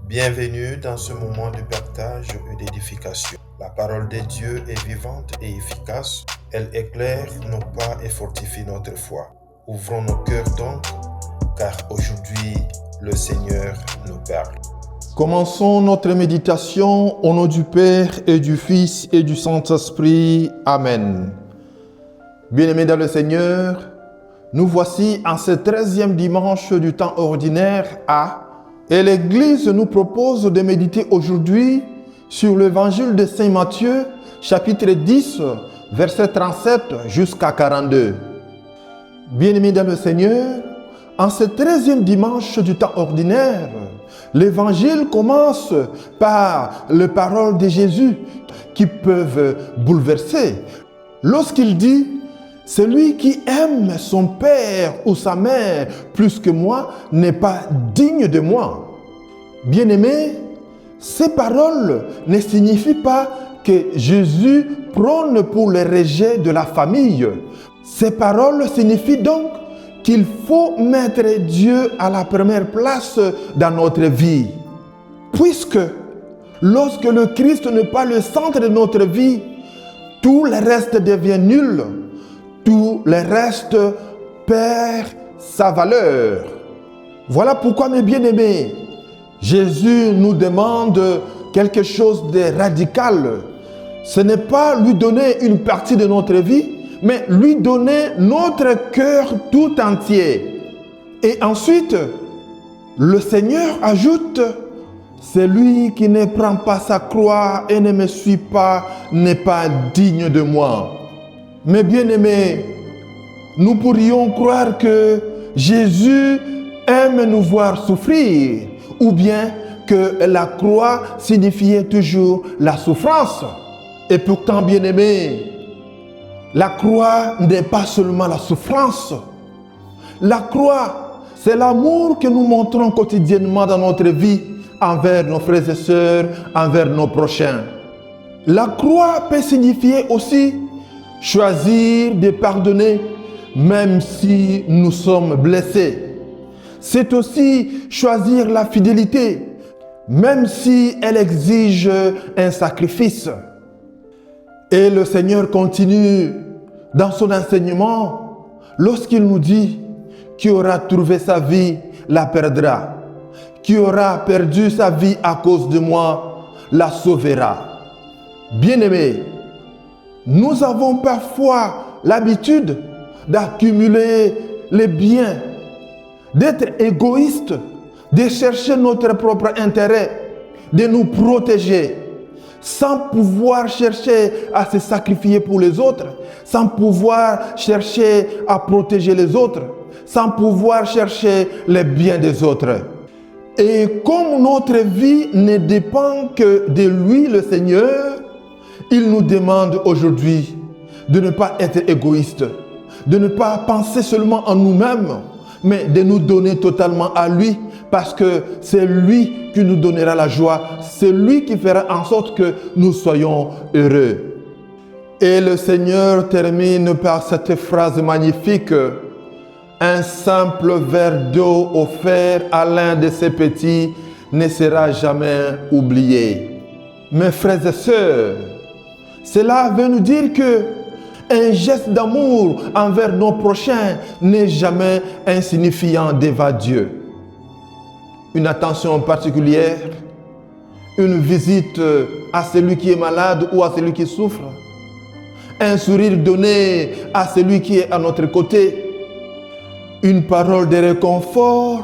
Bienvenue dans ce moment de partage et d'édification. La parole de Dieu est vivante et efficace. Elle éclaire nos pas et fortifie notre foi. Ouvrons nos cœurs donc, car aujourd'hui, le Seigneur nous parle. Commençons notre méditation au nom du Père et du Fils et du Saint-Esprit. Amen. Bien-aimés dans le Seigneur, nous voici en ce 13e dimanche du temps ordinaire A, et l'Église nous propose de méditer aujourd'hui sur l'évangile de Saint Matthieu, chapitre 10, verset 37 jusqu'à 42. Bien-aimés dans le Seigneur, en ce 13e dimanche du temps ordinaire, l'évangile commence par les paroles de Jésus qui peuvent bouleverser. Lorsqu'il dit « Celui qui aime son père ou sa mère plus que moi n'est pas digne de moi ». Bien-aimés, ces paroles ne signifient pas que Jésus prône pour le rejet de la famille. Ces paroles signifient donc qu'il faut mettre Dieu à la première place dans notre vie. Puisque lorsque le Christ n'est pas le centre de notre vie, tout le reste devient nul. Tout le reste perd sa valeur. Voilà pourquoi, mes bien-aimés, Jésus nous demande quelque chose de radical. Ce n'est pas lui donner une partie de notre vie, mais lui donner notre cœur tout entier. Et ensuite, le Seigneur ajoute, celui qui ne prend pas sa croix et ne me suit pas n'est pas digne de moi. Mes bien-aimés, nous pourrions croire que Jésus aime nous voir souffrir, ou bien que la croix signifiait toujours la souffrance. Et pourtant, bien-aimés, la croix n'est pas seulement la souffrance. La croix, c'est l'amour que nous montrons quotidiennement dans notre vie envers nos frères et sœurs, envers nos prochains. La croix peut signifier aussi choisir de pardonner même si nous sommes blessés. C'est aussi choisir la fidélité même si elle exige un sacrifice. Et le Seigneur continue dans son enseignement lorsqu'il nous dit qui aura trouvé sa vie la perdra. Qui aura perdu sa vie à cause de moi la sauvera. Bien-aimés, nous avons parfois l'habitude d'accumuler les biens, d'être égoïstes, de chercher notre propre intérêt, de nous protéger, sans pouvoir chercher à se sacrifier pour les autres, sans pouvoir chercher à protéger les autres, sans pouvoir chercher les biens des autres. Et comme notre vie ne dépend que de lui, le Seigneur, il nous demande aujourd'hui de ne pas être égoïste, de ne pas penser seulement en nous-mêmes, mais de nous donner totalement à lui, parce que c'est lui qui nous donnera la joie, c'est lui qui fera en sorte que nous soyons heureux. Et le Seigneur termine par cette phrase magnifique: un simple verre d'eau offert à l'un de ses petits ne sera jamais oublié. Mes frères et sœurs, cela veut nous dire que un geste d'amour envers nos prochains n'est jamais insignifiant devant Dieu. Une attention particulière, une visite à celui qui est malade ou à celui qui souffre, un sourire donné à celui qui est à notre côté, une parole de réconfort,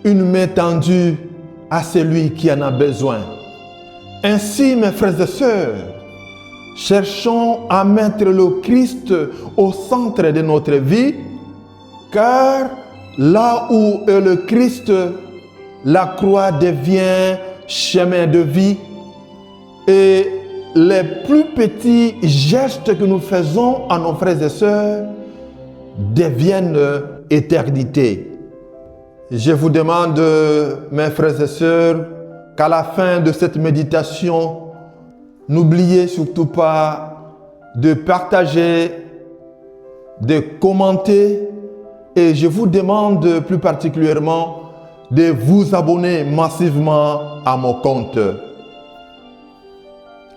une main tendue à celui qui en a besoin. Ainsi, mes frères et sœurs, cherchons à mettre le Christ au centre de notre vie, car là où est le Christ, la croix devient chemin de vie et les plus petits gestes que nous faisons à nos frères et sœurs deviennent éternité. Je vous demande, mes frères et sœurs, qu'à la fin de cette méditation, n'oubliez surtout pas de partager, de commenter, et je vous demande plus particulièrement de vous abonner massivement à mon compte.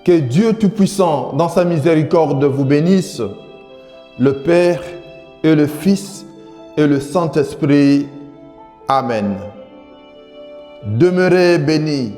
Que Dieu Tout-Puissant, dans sa miséricorde, vous bénisse, le Père et le Fils et le Saint-Esprit. Amen. Demeurez bénis.